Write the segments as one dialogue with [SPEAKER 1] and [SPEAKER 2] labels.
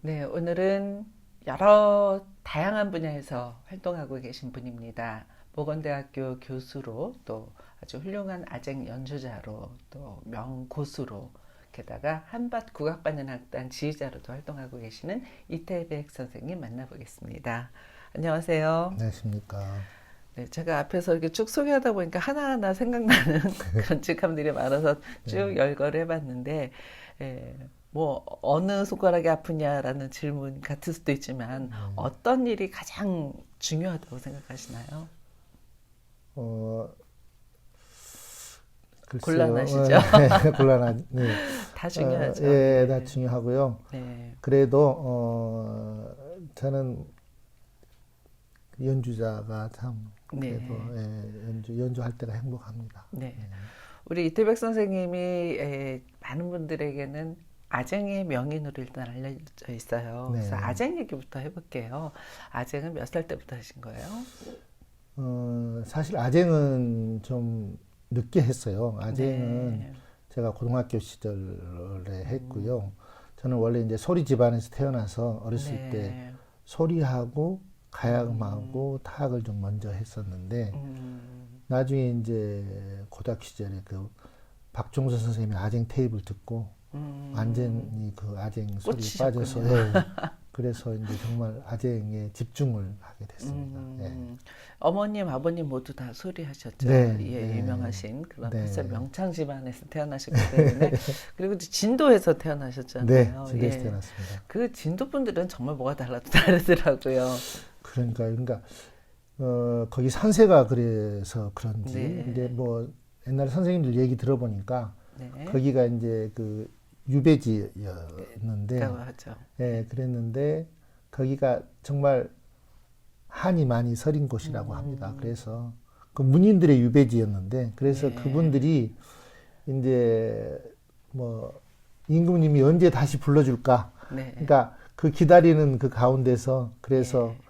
[SPEAKER 1] 네, 오늘은 여러 다양한 분야에서 활동하고 계신 분입니다. 모건대학교 교수로 또 아주 훌륭한 아쟁 연주자로 또 명고수로 게다가 한밭 국악반연악단 지휘자로도 활동하고 계시는 이태백 선생님 만나보겠습니다. 안녕하세요.
[SPEAKER 2] 안녕하십니까.
[SPEAKER 1] 네, 제가 앞에서 이렇게 쭉 소개하다 보니까 하나하나 생각나는 그런 직함들이 많아서 쭉
[SPEAKER 2] 네.
[SPEAKER 1] 열거를 해봤는데, 뭐, 어느 손가락이 아프냐라는 질문 같을 수도 있지만,
[SPEAKER 2] 네.
[SPEAKER 1] 어떤 일이 가장 중요하다고 생각하시나요?
[SPEAKER 2] 어, 글쎄요.
[SPEAKER 1] 곤란하시죠?
[SPEAKER 2] 곤란한, 네.
[SPEAKER 1] 다 중요하죠.
[SPEAKER 2] 예, 다
[SPEAKER 1] 예.
[SPEAKER 2] 중요하고요.
[SPEAKER 1] 네.
[SPEAKER 2] 그래도, 저는 연주자가 참, 그래도,
[SPEAKER 1] 네.
[SPEAKER 2] 연주할 때가 행복합니다.
[SPEAKER 1] 네.
[SPEAKER 2] 네.
[SPEAKER 1] 우리 이태백 선생님이 많은 분들에게는 아쟁의 명인으로 일단 알려져 있어요. 그래서
[SPEAKER 2] 네.
[SPEAKER 1] 아쟁 얘기부터 해볼게요. 아쟁은 몇 살 때부터 하신 거예요?
[SPEAKER 2] 사실 아쟁은 좀 늦게 했어요. 아쟁은
[SPEAKER 1] 네.
[SPEAKER 2] 제가 고등학교 시절에 했고요. 저는 원래 이제 소리 집안에서 태어나서 어렸을 때
[SPEAKER 1] 네.
[SPEAKER 2] 소리하고
[SPEAKER 1] 음,
[SPEAKER 2] 가야금하고 타악을 좀 먼저 했었는데
[SPEAKER 1] 음,
[SPEAKER 2] 나중에 이제 고등학교 시절에 그 박종선 선생님의 아쟁 테이프를 듣고
[SPEAKER 1] 음,
[SPEAKER 2] 완전히 그 아쟁 소리에 빠져서
[SPEAKER 1] 꽂히셨군요.
[SPEAKER 2] 예. 그래서 이제 정말 아쟁에 집중을 하게 됐습니다. 예.
[SPEAKER 1] 음, 어머님, 아버님 모두 다 소리하셨죠.
[SPEAKER 2] 네,
[SPEAKER 1] 예,
[SPEAKER 2] 네,
[SPEAKER 1] 유명하신 그런 폐설
[SPEAKER 2] 네,
[SPEAKER 1] 명창 집안에서 태어나셨기 때문에 그리고 또 진도에서
[SPEAKER 2] 네,
[SPEAKER 1] 태어나셨잖아요.
[SPEAKER 2] 진도에서
[SPEAKER 1] 예,
[SPEAKER 2] 태어났습니다.
[SPEAKER 1] 그 진도 분들은 정말 뭐가 달라도 다르더라고요.
[SPEAKER 2] 그러니까 거기 산세가 그래서 그런지 이제
[SPEAKER 1] 네,
[SPEAKER 2] 뭐 옛날 선생님들 얘기 들어보니까
[SPEAKER 1] 네,
[SPEAKER 2] 거기가 이제 그 유배지였는데
[SPEAKER 1] 라고 하죠.
[SPEAKER 2] 예, 그랬는데 거기가 정말 한이 많이 서린 곳이라고 합니다.
[SPEAKER 1] 음,
[SPEAKER 2] 그래서 그 문인들의 유배지였는데 그래서
[SPEAKER 1] 네,
[SPEAKER 2] 그분들이 이제 뭐 임금님이 언제 다시 불러줄까?
[SPEAKER 1] 네,
[SPEAKER 2] 그러니까 그 기다리는 그 가운데서 그래서
[SPEAKER 1] 예,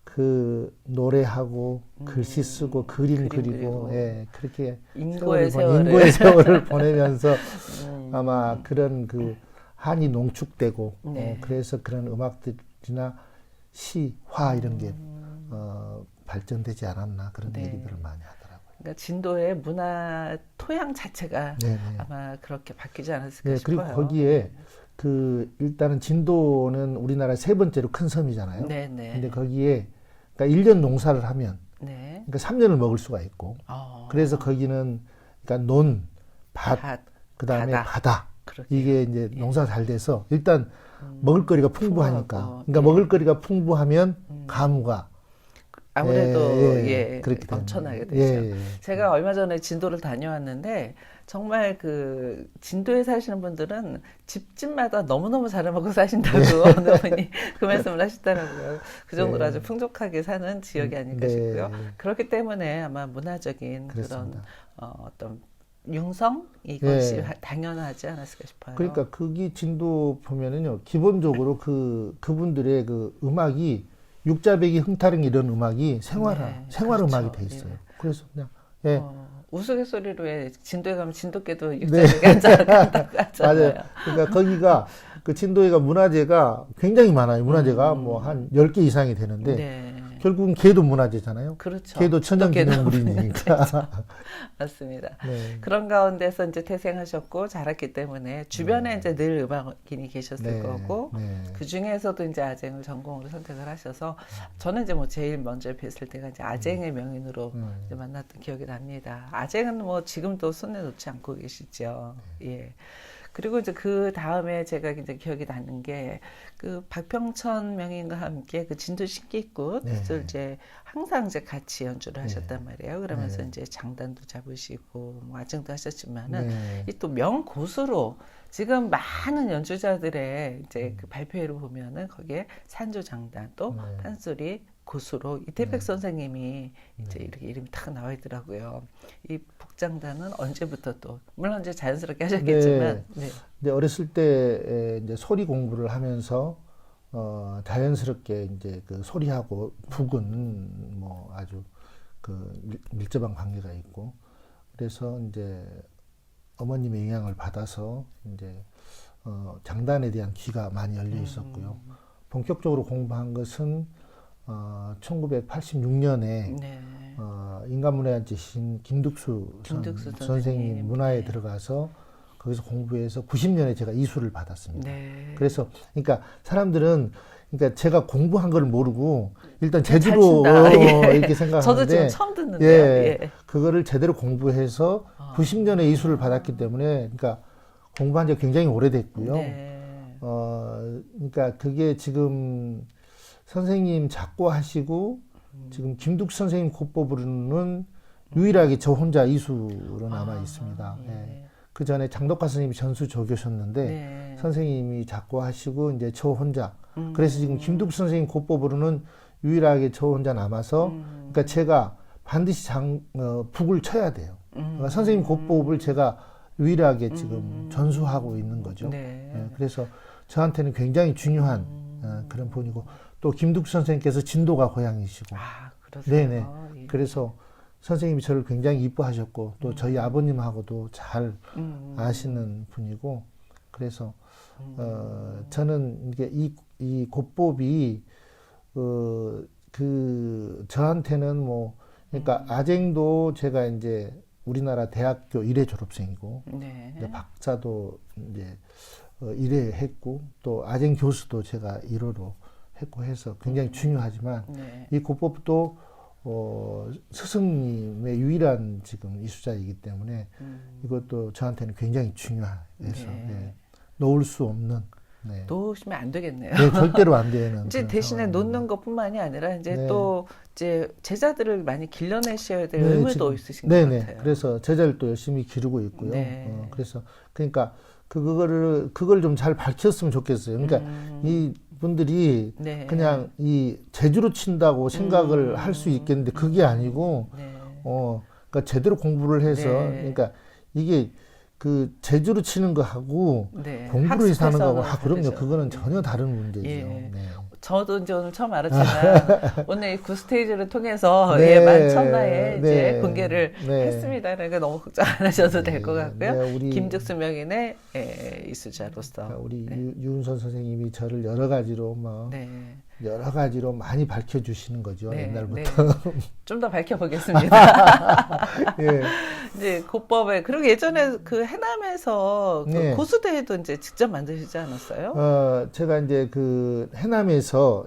[SPEAKER 2] 그 노래하고 글씨 쓰고 그림
[SPEAKER 1] 그림
[SPEAKER 2] 그리고
[SPEAKER 1] 그리고
[SPEAKER 2] 예, 그렇게
[SPEAKER 1] 인고의
[SPEAKER 2] 인고의
[SPEAKER 1] 세월을,
[SPEAKER 2] 세월을 보내면서 아마
[SPEAKER 1] 음,
[SPEAKER 2] 그런 그 한이 농축되고
[SPEAKER 1] 네,
[SPEAKER 2] 그래서 그런 음악들이나 시, 화 이런 게 발전되지 않았나 그런
[SPEAKER 1] 네.
[SPEAKER 2] 얘기들을 많이 하더라고요.
[SPEAKER 1] 그러니까 진도의 문화 토양 자체가
[SPEAKER 2] 네네.
[SPEAKER 1] 아마 그렇게 바뀌지 않았을까
[SPEAKER 2] 네, 그리고
[SPEAKER 1] 싶어요.
[SPEAKER 2] 거기에 그 일단은 진도는 우리나라 세 번째로 큰 섬이잖아요.
[SPEAKER 1] 네,
[SPEAKER 2] 근데
[SPEAKER 1] 네,
[SPEAKER 2] 거기에 그러니까 1년 농사를 하면
[SPEAKER 1] 네.
[SPEAKER 2] 그러니까 3년을 먹을 수가 있고 그래서
[SPEAKER 1] 어,
[SPEAKER 2] 거기는 그러니까 논, 밭,
[SPEAKER 1] 밭,
[SPEAKER 2] 그다음에
[SPEAKER 1] 바다,
[SPEAKER 2] 바다
[SPEAKER 1] 그러게요.
[SPEAKER 2] 이게 이제
[SPEAKER 1] 예,
[SPEAKER 2] 농사가 잘 돼서 일단 먹을거리가 풍부하니까
[SPEAKER 1] 풍부하고,
[SPEAKER 2] 그러니까
[SPEAKER 1] 예,
[SPEAKER 2] 먹을거리가 풍부하면 가무가
[SPEAKER 1] 아무래도
[SPEAKER 2] 그렇게 되는
[SPEAKER 1] 넘쳐나게
[SPEAKER 2] 예,
[SPEAKER 1] 되죠.
[SPEAKER 2] 예,
[SPEAKER 1] 제가 얼마 전에 진도를 다녀왔는데 정말 그 진도에 사시는 분들은 집집마다 너무너무 잘 먹고 사신다고 어느 분이 그 말씀을 하시더라고요. 그 정도로 아주
[SPEAKER 2] 예,
[SPEAKER 1] 풍족하게 사는 지역이 아닐까 싶고요.
[SPEAKER 2] 네,
[SPEAKER 1] 그렇기 때문에 아마 문화적인 그런
[SPEAKER 2] 그렇습니다.
[SPEAKER 1] 어떤 융성 이것이
[SPEAKER 2] 예.
[SPEAKER 1] 당연하지 않았을까 싶어요.
[SPEAKER 2] 그러니까 거기 진도 보면은요, 기본적으로 그분들의 그 음악이 육자배기, 흥타령 이런 음악이
[SPEAKER 1] 네,
[SPEAKER 2] 생활 음악이
[SPEAKER 1] 그렇죠.
[SPEAKER 2] 돼 있어요.
[SPEAKER 1] 예.
[SPEAKER 2] 그래서 그냥, 예,
[SPEAKER 1] 우스갯소리로 왜 진도에 가면 진돗개도
[SPEAKER 2] 네,
[SPEAKER 1] 육자에게 간다고
[SPEAKER 2] 맞아요.
[SPEAKER 1] 하잖아요.
[SPEAKER 2] 그러니까 거기가, 그 진도에가 문화재가 굉장히 많아요. 문화재가 뭐 한 10개 이상이 되는데,
[SPEAKER 1] 네.
[SPEAKER 2] 결국은 개도 문화재잖아요.
[SPEAKER 1] 그렇죠.
[SPEAKER 2] 개도
[SPEAKER 1] 진돗개도
[SPEAKER 2] 천연기념물이니까.
[SPEAKER 1] 맞습니다.
[SPEAKER 2] 네,
[SPEAKER 1] 그런 가운데서 이제 태생하셨고 자랐기 때문에 주변에
[SPEAKER 2] 네,
[SPEAKER 1] 이제 늘 음악인이 계셨을
[SPEAKER 2] 네,
[SPEAKER 1] 거고
[SPEAKER 2] 네,
[SPEAKER 1] 그 중에서도 이제 아쟁을 전공으로 선택을 하셔서 저는 이제 뭐 제일 먼저 뵀을 때가 이제 아쟁의 명인으로 이제
[SPEAKER 2] 음,
[SPEAKER 1] 만났던 기억이 납니다. 아쟁은 뭐 지금도 손에 놓지 않고 계시죠. 예. 그리고 이제 그 다음에 제가 이제 기억이 나는 게 그 박평천 명인과 함께 그 진도
[SPEAKER 2] 네,
[SPEAKER 1] 신기꽃을 이제 항상 이제 같이 연주를
[SPEAKER 2] 네,
[SPEAKER 1] 하셨단 말이에요. 그러면서
[SPEAKER 2] 네,
[SPEAKER 1] 이제 장단도 잡으시고 뭐 아증도 하셨지만은
[SPEAKER 2] 네,
[SPEAKER 1] 이 또 명고수로 지금 많은 연주자들의 이제 그 발표회를 보면은 거기에 산조 장단 또
[SPEAKER 2] 네,
[SPEAKER 1] 판소리 고수로 이태백
[SPEAKER 2] 네,
[SPEAKER 1] 선생님이
[SPEAKER 2] 네.
[SPEAKER 1] 이제 이렇게 이름이 탁 나와 있더라고요. 이 복장단은 언제부터 또 물론 이제 자연스럽게 하셨겠지만
[SPEAKER 2] 네.
[SPEAKER 1] 네.
[SPEAKER 2] 이제 어렸을 때 이제 소리 공부를 하면서 자연스럽게 이제 그 소리하고 북은 뭐 아주 그 밀접한 관계가 있고 그래서 이제 어머님의 영향을 받아서 이제 장단에 대한 귀가 많이 열려 있었고요. 본격적으로 공부한 것은 1986년에
[SPEAKER 1] 네.
[SPEAKER 2] 인간문화재신 김득수 선생님 문화에
[SPEAKER 1] 네.
[SPEAKER 2] 들어가서 거기서 공부해서 90년에 제가 이수를 받았습니다.
[SPEAKER 1] 네.
[SPEAKER 2] 그래서 그러니까 사람들은 그러니까 제가 공부한 걸 모르고 일단
[SPEAKER 1] 잘
[SPEAKER 2] 제주로
[SPEAKER 1] 친다. 예.
[SPEAKER 2] 이렇게 생각하는데
[SPEAKER 1] 저도 지금 처음 듣는데요.
[SPEAKER 2] 예,
[SPEAKER 1] 예.
[SPEAKER 2] 그거를 제대로 공부해서 90년에 이수를 받았기 때문에 그러니까 공부한 지 굉장히 오래됐고요.
[SPEAKER 1] 네.
[SPEAKER 2] 그러니까 그게 지금 선생님 작고하시고 지금 김득수 선생님 고법으로는 유일하게 저 혼자 이수로 남아 있습니다.
[SPEAKER 1] 예.
[SPEAKER 2] 예. 그 전에 장덕화 선생님이 전수 조교셨는데
[SPEAKER 1] 네.
[SPEAKER 2] 선생님이 작고하시고 이제 저 혼자. 그래서 지금 김득수 선생님 고법으로는 유일하게 저 혼자 남아서 그러니까 제가 반드시 북을 쳐야 돼요. 그러니까 선생님 고법을 제가 유일하게 지금 전수하고 있는 거죠.
[SPEAKER 1] 네.
[SPEAKER 2] 예, 그래서 저한테는 굉장히 중요한 그런 분이고 또 김득수 선생님께서 진도가 고향이시고
[SPEAKER 1] 아, 그러세요.
[SPEAKER 2] 네네.
[SPEAKER 1] 예.
[SPEAKER 2] 그래서 선생님이 저를 굉장히 이뻐하셨고 또 저희 아버님하고도 잘 아시는 분이고 그래서 저는 이게 이 고법이 그 저한테는 뭐 그러니까 아쟁도 제가 이제 우리나라 대학교 1회 졸업생이고
[SPEAKER 1] 네.
[SPEAKER 2] 이제 박사도 이제 1회 했고 또 아쟁 교수도 제가 1호로 했고 해서 굉장히 중요하지만
[SPEAKER 1] 네.
[SPEAKER 2] 이 고법도 스승님의 유일한 지금 이수자이기 때문에 이것도 저한테는 굉장히 중요해서
[SPEAKER 1] 네.
[SPEAKER 2] 예, 놓을 수 없는 네.
[SPEAKER 1] 놓으시면 안 되겠네요.
[SPEAKER 2] 네, 절대로 안 되는
[SPEAKER 1] 이제
[SPEAKER 2] 그런
[SPEAKER 1] 대신에
[SPEAKER 2] 상황입니다.
[SPEAKER 1] 놓는 것뿐만이 아니라 이제
[SPEAKER 2] 네.
[SPEAKER 1] 또 이제 제자들을 많이 길러내셔야 될
[SPEAKER 2] 네,
[SPEAKER 1] 의무도
[SPEAKER 2] 지금,
[SPEAKER 1] 있으신 것
[SPEAKER 2] 네네.
[SPEAKER 1] 같아요.
[SPEAKER 2] 그래서 제자를 또 열심히 기르고 있고요.
[SPEAKER 1] 네.
[SPEAKER 2] 그래서 그러니까 그걸 좀 잘 밝혔으면 좋겠어요. 그러니까 이 분들이
[SPEAKER 1] 네.
[SPEAKER 2] 그냥 이 제주로 친다고 생각을 할 수 있겠는데 그게 아니고
[SPEAKER 1] 네.
[SPEAKER 2] 그러니까 제대로 공부를 해서
[SPEAKER 1] 네.
[SPEAKER 2] 그러니까 이게 그 제주로 치는 거하고
[SPEAKER 1] 네.
[SPEAKER 2] 공부를 해서 하는 거하고
[SPEAKER 1] 학습해서는
[SPEAKER 2] 그럼요.
[SPEAKER 1] 다르죠.
[SPEAKER 2] 그거는 전혀 다른 문제죠.
[SPEAKER 1] 예.
[SPEAKER 2] 네.
[SPEAKER 1] 저도 이제 오늘 처음 알았지만 오늘 이 구스테이지를 통해서
[SPEAKER 2] 네.
[SPEAKER 1] 예, 만천하에 이제
[SPEAKER 2] 네.
[SPEAKER 1] 공개를
[SPEAKER 2] 네.
[SPEAKER 1] 했습니다. 그러니까 너무 걱정 안 하셔도 될 것 같고요.
[SPEAKER 2] 네, 우리-
[SPEAKER 1] 김득수 명인의 이수자로서
[SPEAKER 2] 그러니까 우리
[SPEAKER 1] 네.
[SPEAKER 2] 유은선 선생님이 저를 여러 가지로 뭐
[SPEAKER 1] 네.
[SPEAKER 2] 여러 가지로 많이 밝혀주시는 거죠.
[SPEAKER 1] 네,
[SPEAKER 2] 옛날부터.
[SPEAKER 1] 좀 더 밝혀보겠습니다.
[SPEAKER 2] 예.
[SPEAKER 1] 이제 고법에 그리고 예전에 그 해남에서 그
[SPEAKER 2] 네.
[SPEAKER 1] 고수대회도 이제 직접 만드시지 않았어요?
[SPEAKER 2] 제가 이제 그 해남에서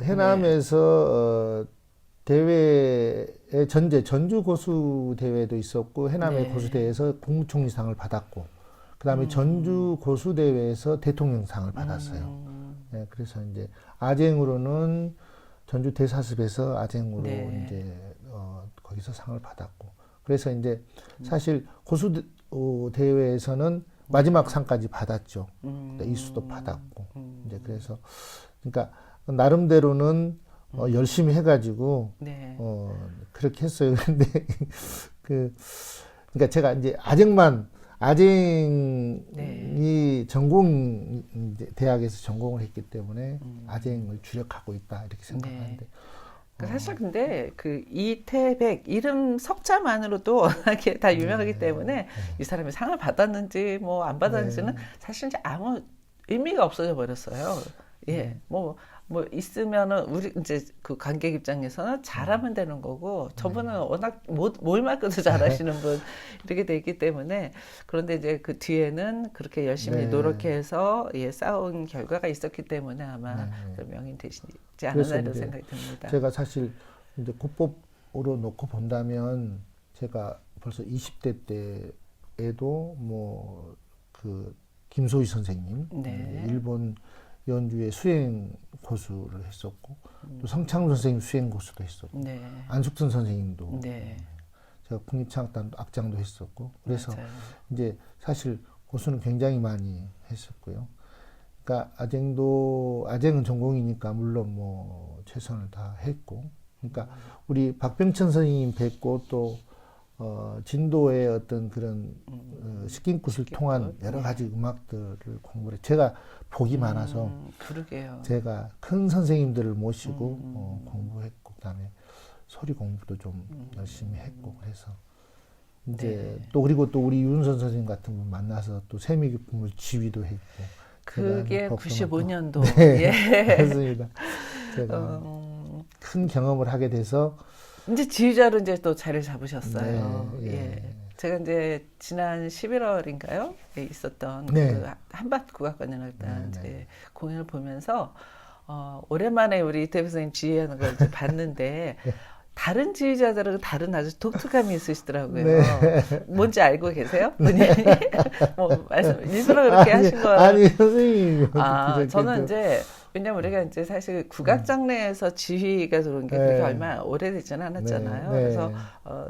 [SPEAKER 2] 대회에 전주 고수 대회도 있었고 해남의
[SPEAKER 1] 네.
[SPEAKER 2] 고수 대회에서 국무총리상을 받았고 그다음에 전주 고수 대회에서 대통령상을 받았어요. 네, 그래서 이제 아쟁으로는 전주 대사습에서 아쟁으로
[SPEAKER 1] 네.
[SPEAKER 2] 이제 거기서 상을 받았고 그래서 이제 사실 고수 대회에서는 마지막 상까지 받았죠. 이수도 받았고 이제 그래서 그러니까 나름대로는 열심히 해가지고
[SPEAKER 1] 네.
[SPEAKER 2] 그렇게 했어요. 근데 그러니까 제가 이제 아쟁이
[SPEAKER 1] 네.
[SPEAKER 2] 이제 대학에서 전공을 했기 때문에 아쟁을 주력하고 있다 이렇게 생각하는데
[SPEAKER 1] 사실 근데 그 이태백 이름 석자만으로도 워낙에 다 유명하기 때문에 이 사람이 상을 받았는지 뭐 안 받았는지는 사실 이제 아무 의미가 없어져 버렸어요. 예, 뭐 있으면은 우리 이제 그 관객 입장에서는 잘하면 되는 거고 저분은 워낙 뭘 맡겨도 잘하시는 분 이렇게 돼 있기 때문에 그런데 이제 그 뒤에는 그렇게 열심히
[SPEAKER 2] 네.
[SPEAKER 1] 노력해서 쌓아온 결과가 있었기 때문에 아마 그 명인 되시지 않았나 이런 생각이 듭니다.
[SPEAKER 2] 제가 사실 이제 고법으로 놓고 본다면 제가 벌써 20대 때에도 뭐 그 김소희 선생님
[SPEAKER 1] 네.
[SPEAKER 2] 일본 연주의 수행 고수를 했었고 또 성창 선생님 수행 고수도 했었고
[SPEAKER 1] 네.
[SPEAKER 2] 안숙선 선생님도
[SPEAKER 1] 네.
[SPEAKER 2] 제가 국립창악단 악장도 했었고 그래서
[SPEAKER 1] 맞아요.
[SPEAKER 2] 이제 사실 고수는 굉장히 많이 했었고요. 그러니까 아쟁은 전공이니까 물론 뭐 최선을 다 했고 그러니까 우리 박병천 선생님 뵙고 또 진도의 어떤 그런 식긴굿을 통한 여러 가지 음악들을 공부를 제가 복이 많아서
[SPEAKER 1] 그러게요.
[SPEAKER 2] 제가 큰 선생님들을 모시고 공부했고 그다음에 소리 공부도 좀 열심히 했고 그래서 이제 또 그리고 또 우리 윤선 선생님 같은 분 만나서 또 세미기품을 지휘도 했고
[SPEAKER 1] 그게
[SPEAKER 2] 법도
[SPEAKER 1] 95년도.
[SPEAKER 2] 많고. 네,
[SPEAKER 1] 예.
[SPEAKER 2] 맞습니다. 제가 큰 경험을 하게 돼서
[SPEAKER 1] 이제 지휘자로 이제 또 자리를 잡으셨어요.
[SPEAKER 2] 네, 예.
[SPEAKER 1] 예. 제가 이제 지난 11월인가요? 에 있었던
[SPEAKER 2] 네.
[SPEAKER 1] 그 한밭 국악관현악단
[SPEAKER 2] 네, 네.
[SPEAKER 1] 이제 공연을 보면서 오랜만에 우리 이태백 선생님 지휘하는 걸 이제 봤는데 다른 지휘자들은 다른 아주 독특함이 있으시더라고요.
[SPEAKER 2] 네.
[SPEAKER 1] 뭔지 알고 계세요? 본인이? 뭐 말씀 일부러 그렇게 하신 거예요?
[SPEAKER 2] 아니 선생님이
[SPEAKER 1] 저는 이제 왜냐면 우리가 이제 사실 국악 장르에서 지휘가 들어온 게 그렇게
[SPEAKER 2] 네.
[SPEAKER 1] 얼마 오래되지는 않았잖아요.
[SPEAKER 2] 네, 네.
[SPEAKER 1] 그래서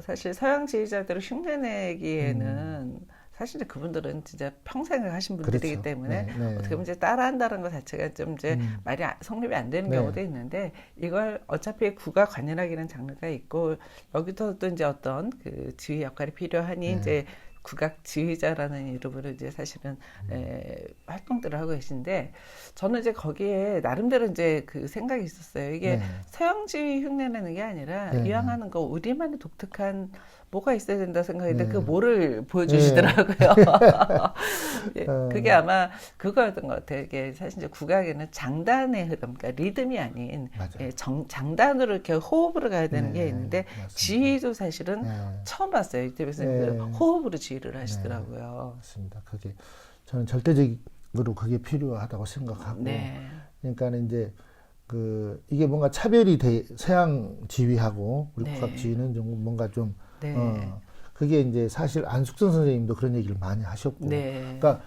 [SPEAKER 1] 사실 서양 지휘자들을 흉내내기에는 사실 이제 그분들은 진짜 평생을 하신 분들이기
[SPEAKER 2] 그렇죠.
[SPEAKER 1] 때문에
[SPEAKER 2] 네, 네.
[SPEAKER 1] 어떻게 보면 이제 따라한다는 것 자체가 좀 이제 말이 성립이 안 되는
[SPEAKER 2] 네.
[SPEAKER 1] 경우도 있는데 이걸 어차피 국악 관현악이라는 장르가 있고 여기서 또 이제 어떤 그 지휘 역할이 필요하니
[SPEAKER 2] 네.
[SPEAKER 1] 이제 국악 지휘자라는 이름으로 이제 사실은 활동들을 하고 계신데 저는 이제 거기에 나름대로 이제 그 생각이 있었어요. 이게
[SPEAKER 2] 네.
[SPEAKER 1] 서양 지휘 흉내내는 게 아니라
[SPEAKER 2] 네.
[SPEAKER 1] 이왕하는 거 우리만의 독특한 뭐가 있어야 된다 생각했는데
[SPEAKER 2] 네.
[SPEAKER 1] 그 뭐를 보여주시더라고요. 예, 그게 아마 그거였던 것 같아요. 이게 사실 이제 국악에는 장단의 흐름, 그러니까 리듬이 아닌
[SPEAKER 2] 맞아요.
[SPEAKER 1] 장단으로 이렇게 호흡으로 가야 되는
[SPEAKER 2] 네,
[SPEAKER 1] 게 있는데
[SPEAKER 2] 맞습니다.
[SPEAKER 1] 지휘도 사실은
[SPEAKER 2] 네.
[SPEAKER 1] 처음 봤어요. 이태백 선생님들
[SPEAKER 2] 네.
[SPEAKER 1] 호흡으로 지휘를 하시더라고요.
[SPEAKER 2] 맞습니다. 그게 저는 절대적으로 그게 필요하다고 생각하고
[SPEAKER 1] 네.
[SPEAKER 2] 그러니까 이제 이게 뭔가 차별이 서양 지휘하고 우리
[SPEAKER 1] 네.
[SPEAKER 2] 국악 지휘는 좀 뭔가 좀
[SPEAKER 1] 네.
[SPEAKER 2] 그게 이제 사실 안숙선 선생님도 그런 얘기를 많이 하셨고
[SPEAKER 1] 네.
[SPEAKER 2] 그러니까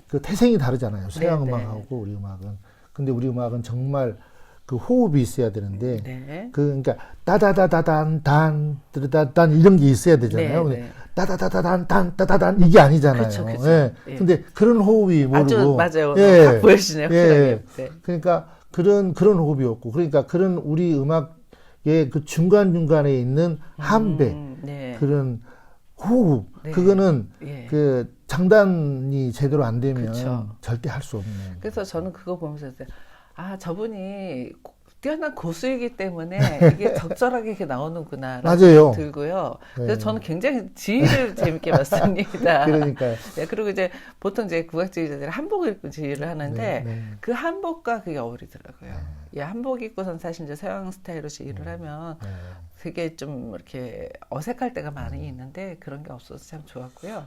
[SPEAKER 2] 그 태생이 다르잖아요. 서양
[SPEAKER 1] 네,
[SPEAKER 2] 음악하고 우리 음악은. 근데 우리 음악은 정말 그 호흡이 있어야 되는데
[SPEAKER 1] 네.
[SPEAKER 2] 그러니까 따다다다단 단 뜨다단 이런 게 있어야 되잖아요.
[SPEAKER 1] 네,
[SPEAKER 2] 근데
[SPEAKER 1] 네.
[SPEAKER 2] 따다다다단 단 따다단 이게 아니잖아요.
[SPEAKER 1] 그쵸, 그쵸.
[SPEAKER 2] 예.
[SPEAKER 1] 예.
[SPEAKER 2] 근데 그런 호흡이 모르고
[SPEAKER 1] 아주 맞아요.
[SPEAKER 2] 예.
[SPEAKER 1] 딱 보여주시네요.
[SPEAKER 2] 예.
[SPEAKER 1] 네.
[SPEAKER 2] 그러니까 그런 호흡이었고 그러니까 그런 우리 음악의 그 중간중간에 있는 함배
[SPEAKER 1] 네.
[SPEAKER 2] 그런 호흡
[SPEAKER 1] 네.
[SPEAKER 2] 그거는
[SPEAKER 1] 예.
[SPEAKER 2] 그 장단이 제대로 안 되면
[SPEAKER 1] 그쵸.
[SPEAKER 2] 절대 할 수 없는.
[SPEAKER 1] 그래서 저는 그거 보면서 저분이 뛰어난 고수이기 때문에 이게 적절하게 이렇게 나오는구나
[SPEAKER 2] 맞아요.
[SPEAKER 1] 들고요.
[SPEAKER 2] 네.
[SPEAKER 1] 그래서 저는 굉장히 지휘를 재밌게 봤습니다.
[SPEAKER 2] 그러니까요.
[SPEAKER 1] 네, 그리고 이제 보통 이제 국악 지휘자들이 한복을 입고 지휘를 하는데
[SPEAKER 2] 네, 네.
[SPEAKER 1] 그 한복과 그게 어울리더라고요. 이 한복 입고선 사실 이제 서양 스타일로 지휘를 하면
[SPEAKER 2] 네.
[SPEAKER 1] 되게 좀 이렇게 어색할 때가 많이 있는데 그런 게 없어서 참 좋았고요.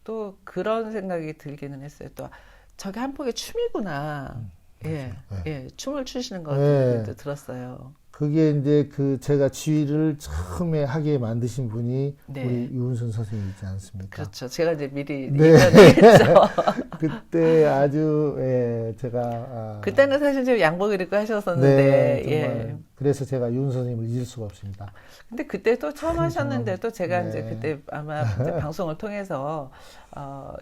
[SPEAKER 1] 또 그런 생각이 들기는 했어요. 또 저게 한복의 춤이구나. 예,
[SPEAKER 2] 네.
[SPEAKER 1] 예, 춤을 추시는 것
[SPEAKER 2] 네.
[SPEAKER 1] 들었어요.
[SPEAKER 2] 그게 이제 제가 지휘를 처음에 하게 만드신 분이
[SPEAKER 1] 네.
[SPEAKER 2] 우리 유은선 선생님이지 않습니까?
[SPEAKER 1] 그렇죠. 제가 이제 미리
[SPEAKER 2] 네.
[SPEAKER 1] 얘기했죠.
[SPEAKER 2] 그때 아주 제가
[SPEAKER 1] 그때는 사실 좀 양복을 입고 하셨었는데,
[SPEAKER 2] 네, 정말
[SPEAKER 1] 예.
[SPEAKER 2] 그래서 제가 유은선 선생님을 잊을 수가 없습니다.
[SPEAKER 1] 근데 그때 또 처음 하셨는데도 제가
[SPEAKER 2] 네.
[SPEAKER 1] 이제 그때 아마 이제 방송을 통해서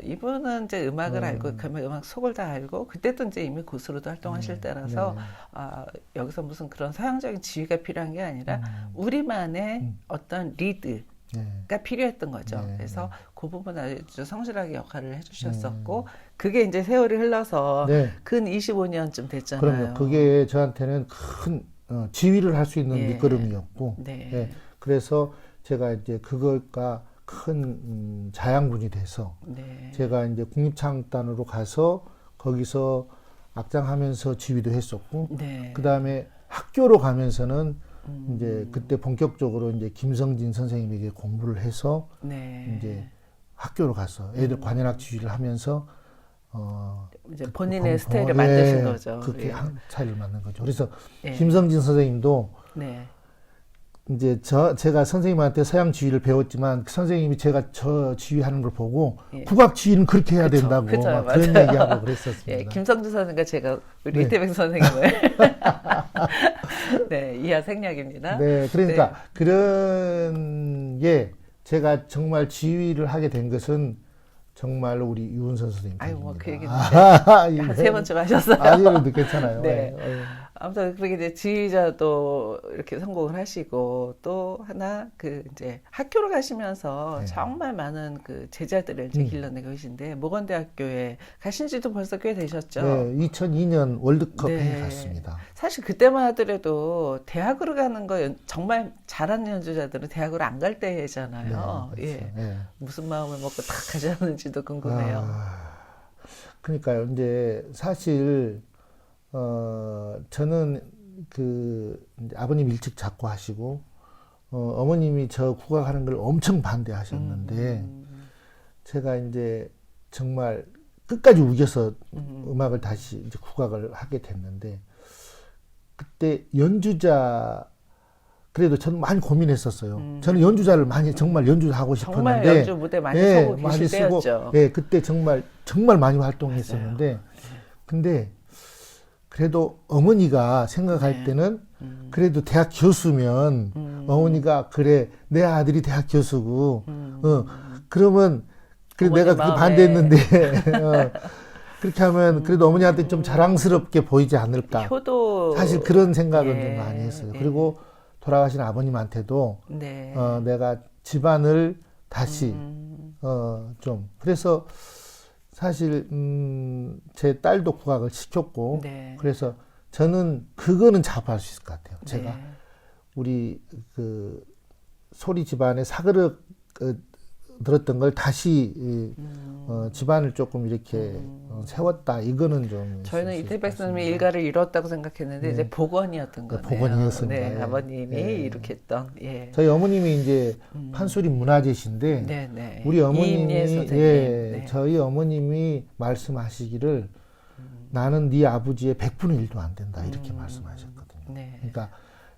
[SPEAKER 1] 이분은 이제 음악을 알고 그러면 음악 속을 다 알고 그때도 이제 이미 고수로도 활동하실 때라서 여기서 무슨 그런 서양적인 지휘가 필요한 게 아니라 우리만의 어떤 리드 가 필요했던 거죠.
[SPEAKER 2] 네.
[SPEAKER 1] 그래서 그 부분 아주 성실하게 역할을 해주셨었고 그게 이제 세월이 흘러서
[SPEAKER 2] 네.
[SPEAKER 1] 근 25년쯤 됐잖아요.
[SPEAKER 2] 그럼요. 그게 저한테는 큰 지휘를 할 수 있는
[SPEAKER 1] 예.
[SPEAKER 2] 밑거름이었고,
[SPEAKER 1] 네.
[SPEAKER 2] 예. 그래서 제가 이제 그걸과 큰 자양분이 돼서
[SPEAKER 1] 네.
[SPEAKER 2] 제가 이제 국립창단으로 가서 거기서 악장하면서 지휘도 했었고,
[SPEAKER 1] 네.
[SPEAKER 2] 그 다음에 학교로 가면서는 이제 그때 본격적으로 이제 김성진 선생님에게 공부를 해서
[SPEAKER 1] 네.
[SPEAKER 2] 이제 학교로 가서 애들 관현악 지휘를 하면서
[SPEAKER 1] 이제 본인의 스타일을 만드신 거죠.
[SPEAKER 2] 그렇게
[SPEAKER 1] 예.
[SPEAKER 2] 차이를 만든 거죠. 그래서
[SPEAKER 1] 예.
[SPEAKER 2] 김성진 선생님도
[SPEAKER 1] 네.
[SPEAKER 2] 이제 제가 선생님한테 서양 지휘를 배웠지만 선생님이 제가 저 지휘하는 걸 보고
[SPEAKER 1] 예.
[SPEAKER 2] 국악 지휘는 그렇게 해야
[SPEAKER 1] 그쵸,
[SPEAKER 2] 된다고
[SPEAKER 1] 그쵸,
[SPEAKER 2] 막
[SPEAKER 1] 맞아요.
[SPEAKER 2] 그런 얘기하고 그랬었습니다.
[SPEAKER 1] 예, 김성주 선생님과 제가 우리
[SPEAKER 2] 네.
[SPEAKER 1] 이태백 선생님을 네, 이하 생략입니다.
[SPEAKER 2] 네, 그러니까
[SPEAKER 1] 네.
[SPEAKER 2] 그런 게 제가 정말 지휘를 하게 된 것은 정말 우리 유은선 선생님
[SPEAKER 1] 아유, 뭐 그 얘기는
[SPEAKER 2] 한
[SPEAKER 1] 한 세 번쯤 하셨어요.
[SPEAKER 2] 아니요, 괜찮아요.
[SPEAKER 1] 네.
[SPEAKER 2] 예.
[SPEAKER 1] 아무튼 그렇게 이제 지휘자도 이렇게 성공을 하시고 또 하나 그 이제 학교로 가시면서
[SPEAKER 2] 네.
[SPEAKER 1] 정말 많은 그 제자들을 이제 길러내고 계신데 모건대학교에 가신지도 벌써 꽤 되셨죠.
[SPEAKER 2] 네, 2002년 월드컵에
[SPEAKER 1] 네.
[SPEAKER 2] 갔습니다.
[SPEAKER 1] 사실 그때만 하더라도 대학으로 가는 거 정말 잘하는 연주자들은 대학으로 안 갈 때잖아요.
[SPEAKER 2] 네,
[SPEAKER 1] 예.
[SPEAKER 2] 그렇죠. 네.
[SPEAKER 1] 무슨 마음을 먹고 딱 가셨는지도 궁금해요.
[SPEAKER 2] 그러니까요. 이제 사실 저는 이제 아버님 일찍 작고하시고 어머님이 저 국악하는 걸 엄청 반대하셨는데 제가 이제 정말 끝까지 우겨서 음악을 다시 이제 국악을 하게 됐는데 그때 연주자 그래도 저는 많이 고민했었어요. 저는 연주자를 많이 정말 연주하고 싶었는데
[SPEAKER 1] 정말 연주 무대 많이 서고 계실 때였죠.
[SPEAKER 2] 예, 그때 정말 많이 활동했었는데 근데 그래도 어머니가 생각할 때는 그래도 대학 교수면 어머니가 그래 내 아들이 대학 교수고 그러면 그래 내가 그게 반대했는데 그렇게 하면 그래도 어머니한테 좀 자랑스럽게 보이지 않을까.
[SPEAKER 1] 효도
[SPEAKER 2] 사실 그런 생각은 좀 많이 했어요. 그리고 돌아가신 아버님한테도
[SPEAKER 1] 네.
[SPEAKER 2] 내가 집안을 다시 좀 그래서 사실 제 딸도 국악을 시켰고
[SPEAKER 1] 네.
[SPEAKER 2] 그래서 저는 그거는 자부할 수 있을 것 같아요. 제가
[SPEAKER 1] 네.
[SPEAKER 2] 우리 그 소리 집안의 사그릇 들었던 걸 다시 집안을 조금 이렇게 세웠다. 이거는 좀
[SPEAKER 1] 저희는 이태백 선생님이 일가를 이뤘다고 생각했는데
[SPEAKER 2] 네.
[SPEAKER 1] 이제 복원이었던 거네요.
[SPEAKER 2] 복원이었습니다.
[SPEAKER 1] 네,
[SPEAKER 2] 예.
[SPEAKER 1] 아버님이
[SPEAKER 2] 예.
[SPEAKER 1] 이렇게 했던. 예.
[SPEAKER 2] 저희 어머님이 이제 판소리 문화재신데
[SPEAKER 1] 네, 네.
[SPEAKER 2] 우리 어머님이
[SPEAKER 1] 이임예 선생님.
[SPEAKER 2] 예,
[SPEAKER 1] 네.
[SPEAKER 2] 저희 어머님이 말씀하시기를 나는 네 아버지의 100분의 1도 안 된다 이렇게 말씀하셨거든요.
[SPEAKER 1] 네.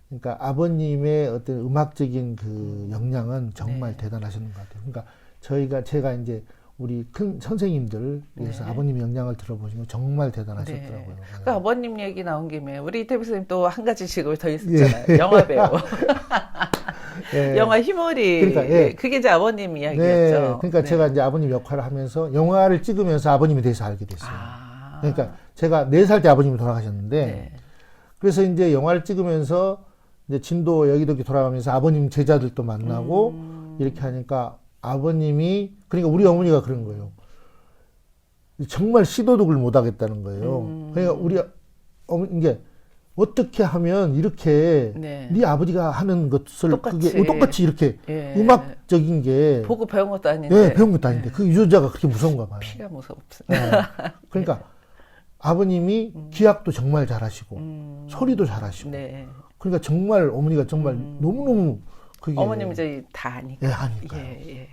[SPEAKER 2] 그러니까 아버님의 어떤 음악적인 그 역량은 정말
[SPEAKER 1] 네.
[SPEAKER 2] 대단하셨는 것 같아요. 그러니까 제가 이제 우리 큰 선생님들에서
[SPEAKER 1] 네.
[SPEAKER 2] 아버님 역량을 들어보시면 정말 대단하셨더라고요.
[SPEAKER 1] 네. 그 아버님 얘기 나온 김에 우리 이태백 선생님 또 한 가지 직업이 더 있었잖아요. 영화 배우.
[SPEAKER 2] 예.
[SPEAKER 1] 영화 희머리.
[SPEAKER 2] 그러니까, 예.
[SPEAKER 1] 그게 이제 아버님 이야기였죠.
[SPEAKER 2] 네. 그러니까
[SPEAKER 1] 네.
[SPEAKER 2] 제가 이제 아버님 역할을 하면서 영화를 찍으면서 아버님에 대해서 알게 됐어요.
[SPEAKER 1] 아.
[SPEAKER 2] 그러니까 제가 4살 때 아버님이 돌아가셨는데
[SPEAKER 1] 네.
[SPEAKER 2] 그래서 이제 영화를 찍으면서 이제 진도 여기저기 돌아가면서 아버님 제자들도 만나고 이렇게 하니까 아버님이 그러니까 우리 어머니가 그런 거예요. 정말 시도덕을 못 하겠다는 거예요. 그러니까 우리 어머니 이게 어떻게 하면 이렇게
[SPEAKER 1] 네.
[SPEAKER 2] 네 아버지가 하는 것을
[SPEAKER 1] 똑같이.
[SPEAKER 2] 그게 똑같이 이렇게
[SPEAKER 1] 예.
[SPEAKER 2] 음악적인 게
[SPEAKER 1] 보고 배운 것도 아닌데.
[SPEAKER 2] 예, 배운 것도 아닌데 그 유전자가 그렇게 무서운가 봐요.
[SPEAKER 1] 피가 무섭습니다.
[SPEAKER 2] 네. 그러니까 아버님이 기악도 정말 잘하시고 소리도 잘하시고
[SPEAKER 1] 네.
[SPEAKER 2] 그러니까 정말 어머니가 정말 너무너무 그게
[SPEAKER 1] 어머님 이제 다 아니까.
[SPEAKER 2] 예, 아니까요.
[SPEAKER 1] 예, 예.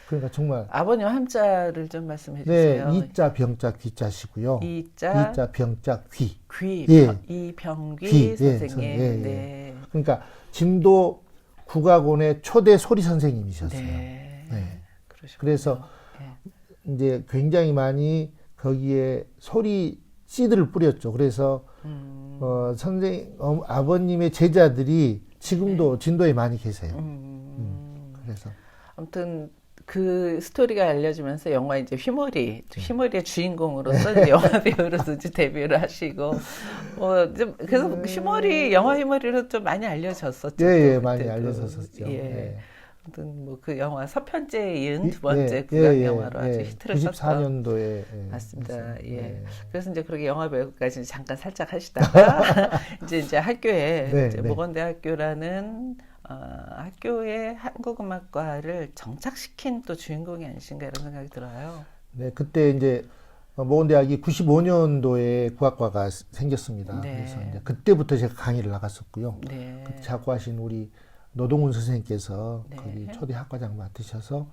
[SPEAKER 2] 그러니까 정말
[SPEAKER 1] 아버님 한자를 좀 말씀해
[SPEAKER 2] 네,
[SPEAKER 1] 주세요.
[SPEAKER 2] 이자 병자 귀자시고요.
[SPEAKER 1] 이자
[SPEAKER 2] 병자 귀.
[SPEAKER 1] 귀,
[SPEAKER 2] 예.
[SPEAKER 1] 이병귀
[SPEAKER 2] 귀,
[SPEAKER 1] 선생님.
[SPEAKER 2] 예, 예.
[SPEAKER 1] 네.
[SPEAKER 2] 그러니까 진도 국악원의 초대 소리 선생님이셨어요.
[SPEAKER 1] 네.
[SPEAKER 2] 네.
[SPEAKER 1] 그러시군요.
[SPEAKER 2] 그래서
[SPEAKER 1] 예.
[SPEAKER 2] 이제 굉장히 많이 거기에 소리 씨들을 뿌렸죠. 그래서 아버님의 제자들이 지금도 진도에 많이 계세요. 그래서
[SPEAKER 1] 아무튼 그 스토리가 알려지면서 영화 이제 휘머리의 주인공으로서 이제 영화 배우로서 이제 데뷔를 하시고 좀 그래서 영화 휘머리로 좀 많이 알려졌었죠.
[SPEAKER 2] 예,
[SPEAKER 1] 또
[SPEAKER 2] 많이
[SPEAKER 1] 그때도.
[SPEAKER 2] 알려졌었죠.
[SPEAKER 1] 예.
[SPEAKER 2] 예.
[SPEAKER 1] 아무튼 뭐 그 영화 서편제에 이은
[SPEAKER 2] 예,
[SPEAKER 1] 두 번째
[SPEAKER 2] 예,
[SPEAKER 1] 국악
[SPEAKER 2] 예,
[SPEAKER 1] 영화로 아주
[SPEAKER 2] 예.
[SPEAKER 1] 히트를 쳤던
[SPEAKER 2] 94년도에
[SPEAKER 1] 맞습니다. 예.
[SPEAKER 2] 예.
[SPEAKER 1] 그래서 이제 그렇게 영화 배우까지 잠깐 살짝 하시다가 이제 학교에
[SPEAKER 2] 네,
[SPEAKER 1] 이제
[SPEAKER 2] 네.
[SPEAKER 1] 모건대학교라는 학교의 한국음악과를 정착시킨 또 주인공이 아니신가 이런 생각이 들어요.
[SPEAKER 2] 네, 그때 이제 모건대학이 95년도에 국악과가 생겼습니다.
[SPEAKER 1] 네.
[SPEAKER 2] 그래서 이제 그때부터 제가 강의를 나갔었고요.
[SPEAKER 1] 네.
[SPEAKER 2] 그때 작고하신 우리 노동훈 선생님께서
[SPEAKER 1] 네.
[SPEAKER 2] 거기 초대 학과장 맡으셔서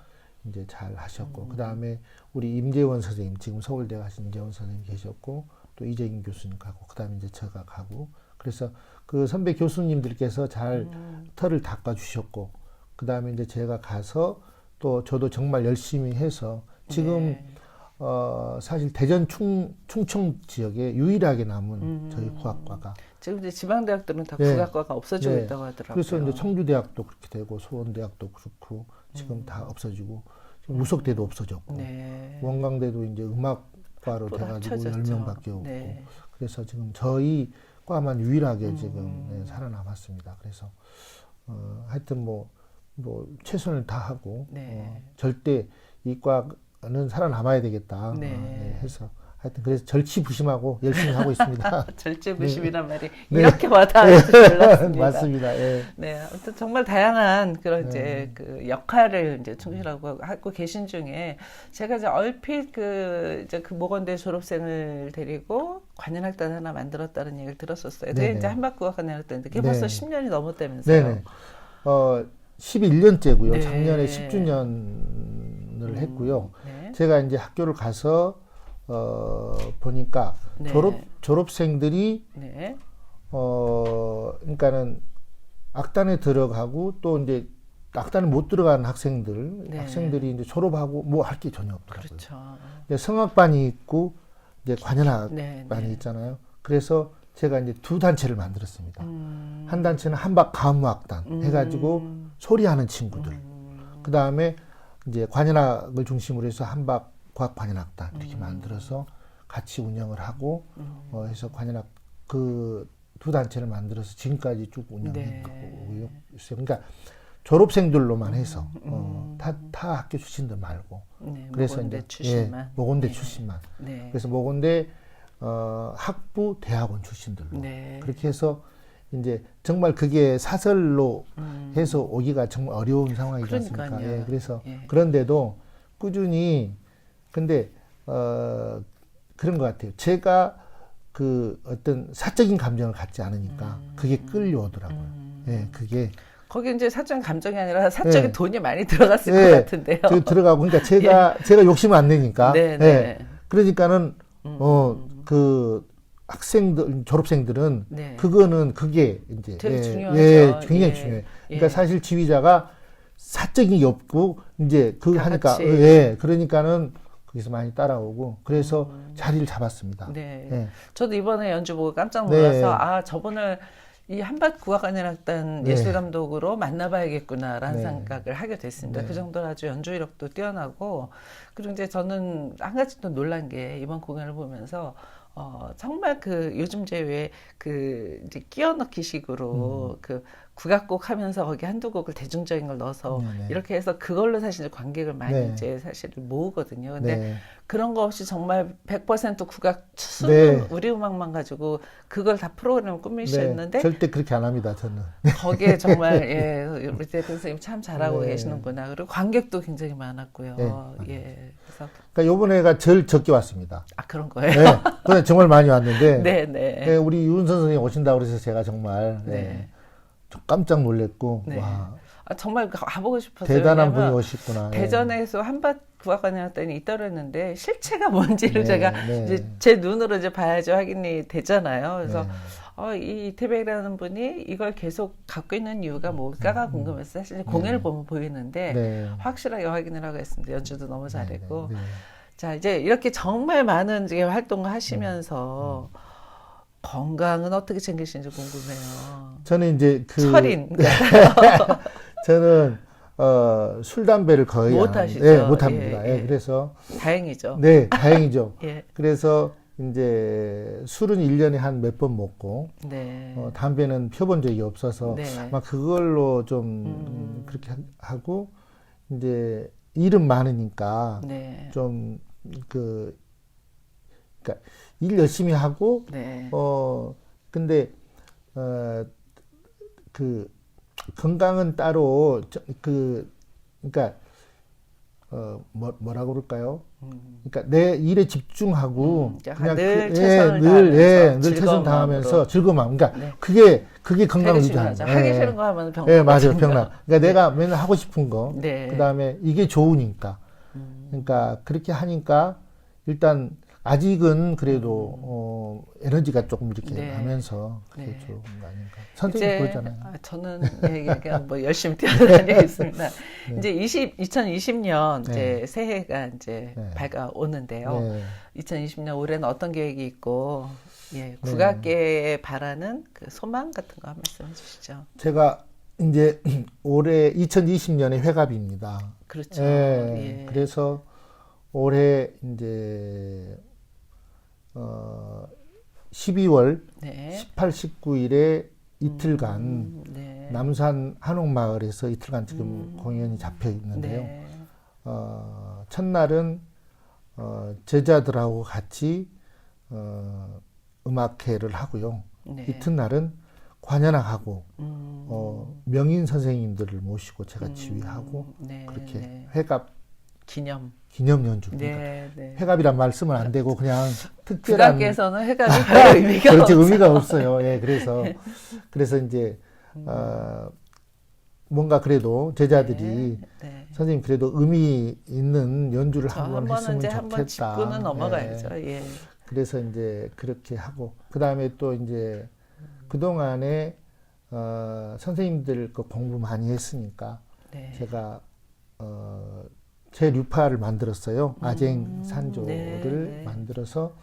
[SPEAKER 2] 이제 잘 하셨고, 그 다음에 우리 임재원 선생님, 지금 서울대 가신 임재원 선생님 계셨고, 또 이재긴 교수님 가고, 그 다음에 이제 제가 가고, 그래서 그 선배 교수님들께서 잘 털을 닦아주셨고, 그 다음에 이제 제가 가서 또 저도 정말 열심히 해서 지금
[SPEAKER 1] 네.
[SPEAKER 2] 사실 대전 충청 지역에 유일하게 남은 저희 국악과가
[SPEAKER 1] 지금 이제 지방대학들은 다
[SPEAKER 2] 네.
[SPEAKER 1] 국악과가 없어지고
[SPEAKER 2] 네.
[SPEAKER 1] 있다고 하더라고요.
[SPEAKER 2] 그래서 이제 청주대학도 그렇게 되고 소원대학도 그렇고 지금 다 없어지고 지금 우석대도 없어졌고
[SPEAKER 1] 네.
[SPEAKER 2] 원광대도 이제 음악과로
[SPEAKER 1] 또
[SPEAKER 2] 돼가지고
[SPEAKER 1] 합쳐졌죠.
[SPEAKER 2] 10명밖에 없고
[SPEAKER 1] 네.
[SPEAKER 2] 그래서 지금 저희 과만 유일하게 지금 네, 살아남았습니다. 그래서 하여튼 뭐 최선을 다하고
[SPEAKER 1] 네.
[SPEAKER 2] 절대 이 과는 살아남아야 되겠다
[SPEAKER 1] 네.
[SPEAKER 2] 네, 해서 하여튼 그래서 절치부심하고 열심히 하고 있습니다.
[SPEAKER 1] 절제부심이란 말이
[SPEAKER 2] 네.
[SPEAKER 1] 이렇게 와닿을 줄 몰랐습니다.
[SPEAKER 2] 맞습니다. 예.
[SPEAKER 1] 네, 아무튼 정말 다양한 그런
[SPEAKER 2] 네.
[SPEAKER 1] 이제 그 역할을 이제 충실하고 하고 계신 중에 제가 이제 얼핏 이제 그 모건대 졸업생을 데리고 관현악단 하나 만들었다는 얘기를 들었었어요. 그게
[SPEAKER 2] 네네.
[SPEAKER 1] 이제 한박국악 관현악단인데 그게
[SPEAKER 2] 네.
[SPEAKER 1] 벌써 10년이 넘었다면서요.
[SPEAKER 2] 네네. 11년째고요.
[SPEAKER 1] 네.
[SPEAKER 2] 작년에 10주년을 했고요.
[SPEAKER 1] 네.
[SPEAKER 2] 제가 이제 학교를 가서 보니까
[SPEAKER 1] 네.
[SPEAKER 2] 졸업생들이
[SPEAKER 1] 네.
[SPEAKER 2] 그러니까는 악단에 들어가고 또 이제 악단에 못 들어간
[SPEAKER 1] 네.
[SPEAKER 2] 학생들이 이제 졸업하고 뭐 할 게 전혀 없더라고요.
[SPEAKER 1] 그렇죠.
[SPEAKER 2] 이제 성악반이 있고 이제 관현악반이
[SPEAKER 1] 네.
[SPEAKER 2] 있잖아요. 그래서 제가 이제 두 단체를 만들었습니다. 한 단체는 한박 가무악단 해가지고 소리하는 친구들. 그 다음에 이제 관현악을 중심으로 해서 한박 과학 관현악단 이렇게 만들어서 같이 운영을 하고 해서 관현악 그 두 단체를 만들어서 지금까지 쭉 운영하고 있어요. 그러니까 졸업생들로만 해서 타 학교 출신들 말고
[SPEAKER 1] 네,
[SPEAKER 2] 그래서
[SPEAKER 1] 모건대
[SPEAKER 2] 이제
[SPEAKER 1] 출신만.
[SPEAKER 2] 모건대
[SPEAKER 1] 네.
[SPEAKER 2] 출신만.
[SPEAKER 1] 네.
[SPEAKER 2] 그래서 모건대 학부 대학원 출신들로
[SPEAKER 1] 네.
[SPEAKER 2] 그렇게 해서 이제 정말 그게 사설로 해서 오기가 정말 어려운 상황이지 않습니까?
[SPEAKER 1] 그러니까요.
[SPEAKER 2] 예, 그래서
[SPEAKER 1] 예.
[SPEAKER 2] 그런데도 꾸준히 근데 그런 것 같아요. 제가 그 어떤 사적인 감정을 갖지 않으니까 그게 끌려오더라고요. 예, 그게
[SPEAKER 1] 거기 이제 사적인 감정이 아니라 사적인
[SPEAKER 2] 네.
[SPEAKER 1] 돈이 많이 들어갔을
[SPEAKER 2] 예,
[SPEAKER 1] 것 같은데요.
[SPEAKER 2] 저 들어가고 그러니까 제가 욕심을 안 내니까.
[SPEAKER 1] 네, 네.
[SPEAKER 2] 예, 그러니까는 그 학생들 졸업생들은
[SPEAKER 1] 네.
[SPEAKER 2] 그거는 그게 이제
[SPEAKER 1] 되게 중요하죠.
[SPEAKER 2] 굉장히
[SPEAKER 1] 예.
[SPEAKER 2] 중요해. 그러니까
[SPEAKER 1] 예.
[SPEAKER 2] 사실 지휘자가 사적인 게 없고 이제 그거
[SPEAKER 1] 다
[SPEAKER 2] 하니까
[SPEAKER 1] 같이.
[SPEAKER 2] 그러니까는 거기서 많이 따라오고 그래서 자리를 잡았습니다.
[SPEAKER 1] 네.
[SPEAKER 2] 예.
[SPEAKER 1] 저도 이번에 연주 보고 깜짝
[SPEAKER 2] 네.
[SPEAKER 1] 놀라서 아 저분을 이 한밭국악관현악단
[SPEAKER 2] 네.
[SPEAKER 1] 예술감독으로 만나봐야겠구나라는
[SPEAKER 2] 네.
[SPEAKER 1] 생각을 하게 됐습니다.
[SPEAKER 2] 네.
[SPEAKER 1] 그 정도로 아주 연주력도 뛰어나고 그리고 이제 저는 한 가지 또 놀란 게 이번 공연을 보면서 정말 그 요즘 제외 그 이제 끼워넣기 식으로 그 국악곡 하면서 거기 한두 곡을 대중적인 걸 넣어서
[SPEAKER 2] 네네.
[SPEAKER 1] 이렇게 해서 그걸로 사실 이제 관객을 많이
[SPEAKER 2] 네.
[SPEAKER 1] 이제 사실 모으거든요. 근데
[SPEAKER 2] 네.
[SPEAKER 1] 그런 거 없이 정말 100% 국악 수는
[SPEAKER 2] 네.
[SPEAKER 1] 우리 음악만 가지고 그걸 다 프로그램을 꾸미셨는데
[SPEAKER 2] 절대 그렇게 안 합니다. 저는.
[SPEAKER 1] 거기에 정말 예 우리 대표 선생님 참 잘하고
[SPEAKER 2] 네.
[SPEAKER 1] 계시는구나. 그리고 관객도 굉장히 많았고요.
[SPEAKER 2] 네.
[SPEAKER 1] 예 그래서
[SPEAKER 2] 그러니까 요번에가 제일 적게 왔습니다.
[SPEAKER 1] 그런 거예요.
[SPEAKER 2] 네. 그냥 정말 많이 왔는데
[SPEAKER 1] 네네.
[SPEAKER 2] 예, 우리 유은선 선생님 오신다고 그래서 제가 정말
[SPEAKER 1] 네.
[SPEAKER 2] 좀 깜짝 놀랐고
[SPEAKER 1] 네.
[SPEAKER 2] 와
[SPEAKER 1] 정말 가보고 싶었어요.
[SPEAKER 2] 대단한 분이
[SPEAKER 1] 왜냐면
[SPEAKER 2] 오셨구나.
[SPEAKER 1] 대전에서 한밭국악관현악단이 있다고 했는데 실체가 뭔지를
[SPEAKER 2] 네,
[SPEAKER 1] 제가
[SPEAKER 2] 네.
[SPEAKER 1] 이제 제 눈으로 이제 봐야지 확인이 되잖아요. 그래서
[SPEAKER 2] 네.
[SPEAKER 1] 이 이태백이라는 분이 이걸 계속 갖고 있는 이유가 뭘까가 궁금해서 사실 공연을 보면 보이는데
[SPEAKER 2] 네.
[SPEAKER 1] 확실하게 확인을 하고 있습니다. 연주도 너무 잘했고.
[SPEAKER 2] 네, 네.
[SPEAKER 1] 자, 이제 이렇게 정말 많은 이제 활동을 하시면서 건강은 어떻게 챙기시는지 궁금해요.
[SPEAKER 2] 저는 이제
[SPEAKER 1] 철인.
[SPEAKER 2] 저는 술 담배를 거의
[SPEAKER 1] 못
[SPEAKER 2] 안
[SPEAKER 1] 하시죠?
[SPEAKER 2] 네, 못 합니다.
[SPEAKER 1] 예,
[SPEAKER 2] 예,
[SPEAKER 1] 예.
[SPEAKER 2] 그래서
[SPEAKER 1] 다행이죠.
[SPEAKER 2] 네, 다행이죠.
[SPEAKER 1] 예.
[SPEAKER 2] 그래서 이제 술은 1년에 한 몇 번 먹고
[SPEAKER 1] 네.
[SPEAKER 2] 담배는 펴본 적이 없어서
[SPEAKER 1] 네.
[SPEAKER 2] 막 그걸로 좀 그렇게 하고 이제 일은 많으니까
[SPEAKER 1] 네.
[SPEAKER 2] 좀 그러니까 일 열심히 하고
[SPEAKER 1] 네.
[SPEAKER 2] 근데 그 건강은 따로 그러니까 뭐라고 그럴까요? 그러니까 내 일에 집중하고
[SPEAKER 1] 그냥 늘 최선을 다하면서
[SPEAKER 2] 늘
[SPEAKER 1] 즐거운
[SPEAKER 2] 최선 다하면서
[SPEAKER 1] 마음으로.
[SPEAKER 2] 즐거운 마음. 그러니까
[SPEAKER 1] 네.
[SPEAKER 2] 그게 건강
[SPEAKER 1] 되게
[SPEAKER 2] 유지하는
[SPEAKER 1] 중요하죠.
[SPEAKER 2] 거예요.
[SPEAKER 1] 하기 싫은 거 하면 병.
[SPEAKER 2] 예, 맞아요. 병나. 그러니까 내가 맨날 하고 싶은 거.
[SPEAKER 1] 네.
[SPEAKER 2] 그다음에 이게 좋으니까. 그러니까 그렇게 하니까 일단 아직은 그래도 에너지가 조금 이렇게
[SPEAKER 1] 네.
[SPEAKER 2] 나면서 그게
[SPEAKER 1] 네.
[SPEAKER 2] 좋은 거 아닌가. 선생님 그러잖아요.
[SPEAKER 1] 저는 그냥 뭐 열심히 뛰어다니고 있습니다. 이제 2020년
[SPEAKER 2] 네.
[SPEAKER 1] 이제 새해가 이제
[SPEAKER 2] 네.
[SPEAKER 1] 밝아오는데요.
[SPEAKER 2] 네.
[SPEAKER 1] 2020년 올해는 어떤 계획이 있고, 국악계에 바라는 그 소망 같은 거 한 말씀 해주시죠.
[SPEAKER 2] 제가 이제 올해 2020년에 회갑입니다.
[SPEAKER 1] 그렇죠.
[SPEAKER 2] 예.
[SPEAKER 1] 예.
[SPEAKER 2] 그래서 올해 이제 12월
[SPEAKER 1] 네.
[SPEAKER 2] 18, 19일에 이틀간
[SPEAKER 1] 네.
[SPEAKER 2] 남산 한옥마을에서 이틀간 지금 공연이 잡혀 있는데요.
[SPEAKER 1] 네.
[SPEAKER 2] 첫날은 제자들하고 같이 음악회를 하고요.
[SPEAKER 1] 네.
[SPEAKER 2] 이튿날은 관현악하고 명인 선생님들을 모시고 제가 지휘하고
[SPEAKER 1] 네,
[SPEAKER 2] 그렇게
[SPEAKER 1] 네.
[SPEAKER 2] 회갑
[SPEAKER 1] 기념
[SPEAKER 2] 연주. 그러니까
[SPEAKER 1] 네, 네.
[SPEAKER 2] 회갑이란 말 쓰면 안 되고 그냥 특별한
[SPEAKER 1] 국악에서는 회갑이 별 의미가
[SPEAKER 2] 그렇지,
[SPEAKER 1] 없어요.
[SPEAKER 2] 의미가 없어요. 예, 그래서 이제 뭔가 그래도 제자들이
[SPEAKER 1] 네.
[SPEAKER 2] 선생님 그래도 의미 있는 연주를
[SPEAKER 1] 저
[SPEAKER 2] 한번
[SPEAKER 1] 한
[SPEAKER 2] 했으면
[SPEAKER 1] 번은 이제 한번
[SPEAKER 2] 좋겠다.
[SPEAKER 1] 짚고는 넘어가야죠.
[SPEAKER 2] 예.
[SPEAKER 1] 예.
[SPEAKER 2] 그래서 이제 그렇게 하고 그 다음에 또 이제 그 동안에 선생님들 그 공부 많이 했으니까
[SPEAKER 1] 네.
[SPEAKER 2] 제가 제 류파를 만들었어요. 아쟁 산조를
[SPEAKER 1] 네, 네.
[SPEAKER 2] 만들어서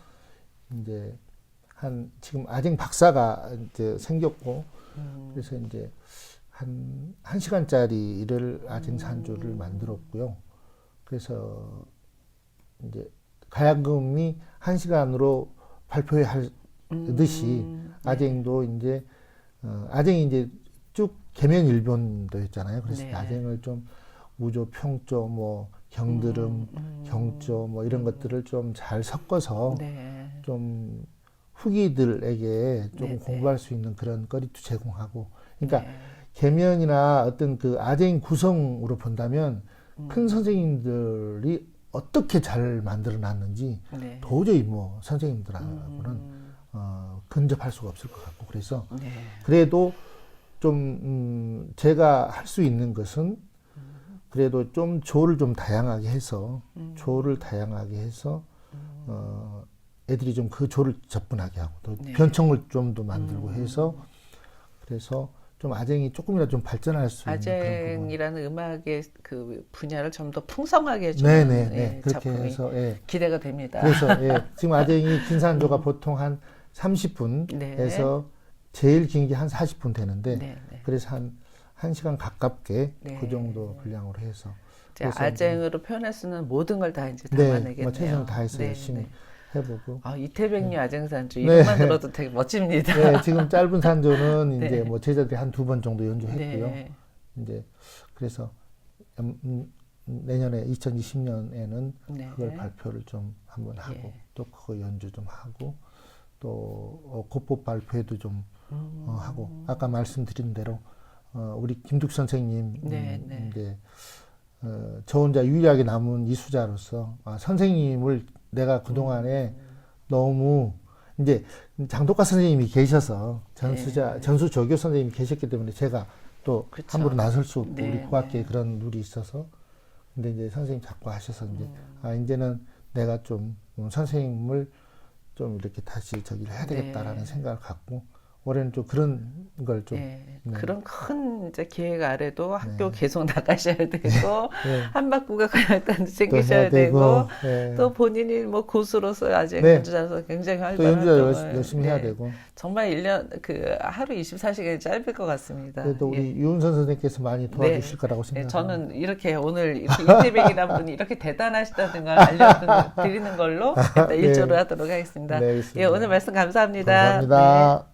[SPEAKER 2] 이제 지금 아쟁 박사가 이제 생겼고 그래서 이제 한 시간짜리를 아쟁 산조를 만들었고요. 그래서 이제 가야금이 1시간으로 발표회 하듯이 아쟁도 이제 아쟁이 이제 쭉 계면 일본도 했잖아요. 그래서
[SPEAKER 1] 네.
[SPEAKER 2] 아쟁을 좀 우조, 평조, 뭐 경드름, 경조 뭐 이런 것들을 좀 잘 섞어서
[SPEAKER 1] 네.
[SPEAKER 2] 좀 후기들에게 조금
[SPEAKER 1] 네,
[SPEAKER 2] 공부할 수 있는 그런 거리도 제공하고 그러니까
[SPEAKER 1] 네.
[SPEAKER 2] 계면이나 어떤 그 아쟁 구성으로 본다면 큰 선생님들이 어떻게 잘 만들어 놨는지
[SPEAKER 1] 네.
[SPEAKER 2] 도저히 뭐 선생님들하고는 근접할 수가 없을 것 같고 그래서
[SPEAKER 1] 네.
[SPEAKER 2] 그래도 좀 제가 할 수 있는 것은 그래도 좀 조를 좀 다양하게 해서 애들이 좀 그 조를 접근하게 하고 또
[SPEAKER 1] 네.
[SPEAKER 2] 변청을 좀 더 만들고 해서 그래서 좀 아쟁이 조금이라도 좀 발전할 수 있는 그런 부분.
[SPEAKER 1] 아쟁이라는 음악의 그 분야를 좀 더 풍성하게 해주는
[SPEAKER 2] 네네
[SPEAKER 1] 예,
[SPEAKER 2] 그렇게
[SPEAKER 1] 작품이
[SPEAKER 2] 해서 예.
[SPEAKER 1] 기대가 됩니다.
[SPEAKER 2] 그래서 예, 지금 아쟁이 긴산조가 보통 한 30분에서 제일 긴 게 한 40분 되는데
[SPEAKER 1] 네, 네.
[SPEAKER 2] 그래서 한 1시간 가깝게
[SPEAKER 1] 네.
[SPEAKER 2] 그 정도 분량으로 해서
[SPEAKER 1] 이제
[SPEAKER 2] 그래서
[SPEAKER 1] 아쟁으로 표현할 수 있는 모든 걸 다 이제
[SPEAKER 2] 네,
[SPEAKER 1] 담아내겠네요.
[SPEAKER 2] 뭐 최선을 다해서
[SPEAKER 1] 네,
[SPEAKER 2] 열심히
[SPEAKER 1] 네.
[SPEAKER 2] 해보고
[SPEAKER 1] 이태백류 아쟁산주
[SPEAKER 2] 네.
[SPEAKER 1] 이름만 들어도 되게 멋집니다.
[SPEAKER 2] 네, 지금 짧은 산조는
[SPEAKER 1] 네.
[SPEAKER 2] 이제 뭐 제자들이 한 2번 정도 연주했고요.
[SPEAKER 1] 네.
[SPEAKER 2] 이제 그래서 내년에 2020년에는
[SPEAKER 1] 네.
[SPEAKER 2] 그걸 발표를 좀 한번 하고
[SPEAKER 1] 예.
[SPEAKER 2] 또 그거 연주 좀 하고 또 곡법 발표회도 좀 하고 아까 말씀드린 대로 우리 김득 선생님
[SPEAKER 1] 네, 네.
[SPEAKER 2] 이제 저 혼자 유일하게 남은 이수자로서 선생님을 내가 그동안에 너무 이제 장독가 선생님이 계셔서 전수 조교 선생님이 계셨기 때문에 제가 또
[SPEAKER 1] 그쵸.
[SPEAKER 2] 함부로 나설 수 없고
[SPEAKER 1] 네,
[SPEAKER 2] 우리 국악계에
[SPEAKER 1] 네.
[SPEAKER 2] 그런 룰이 있어서 근데 이제 선생님 자꾸 하셔서 이제 이제는 내가 좀 선생님을 좀 이렇게 다시 저기를 해야 되겠다라는
[SPEAKER 1] 네.
[SPEAKER 2] 생각을 갖고 올해는 좀 그런 걸 좀
[SPEAKER 1] 네.
[SPEAKER 2] 네.
[SPEAKER 1] 그런 큰 이제 계획 아래도 학교
[SPEAKER 2] 네.
[SPEAKER 1] 계속 나가셔야 되고
[SPEAKER 2] 네.
[SPEAKER 1] 한박국악 관악단도
[SPEAKER 2] 또
[SPEAKER 1] 챙기셔야
[SPEAKER 2] 해야
[SPEAKER 1] 되고
[SPEAKER 2] 네.
[SPEAKER 1] 또 본인이 뭐 고수로서 아직
[SPEAKER 2] 네.
[SPEAKER 1] 연주자로서 굉장히
[SPEAKER 2] 또
[SPEAKER 1] 활발한
[SPEAKER 2] 연주자
[SPEAKER 1] 활동을
[SPEAKER 2] 열심히 해야
[SPEAKER 1] 네.
[SPEAKER 2] 되고
[SPEAKER 1] 정말 1년 그 하루 24시간이 짧을 것 같습니다.
[SPEAKER 2] 그래도 우리
[SPEAKER 1] 예.
[SPEAKER 2] 유은선 선생님께서 많이 도와주실 거라고
[SPEAKER 1] 네,
[SPEAKER 2] 생각합니다.
[SPEAKER 1] 저는 이렇게 오늘 이렇게 이태백이라는 분이 이렇게 대단하시다는 걸 알려드리는 걸로 일단
[SPEAKER 2] 네.
[SPEAKER 1] 일조를 하도록 하겠습니다.
[SPEAKER 2] 네, 알겠습니다.
[SPEAKER 1] 예, 오늘 말씀 감사합니다.
[SPEAKER 2] 감사합니다.
[SPEAKER 1] 네.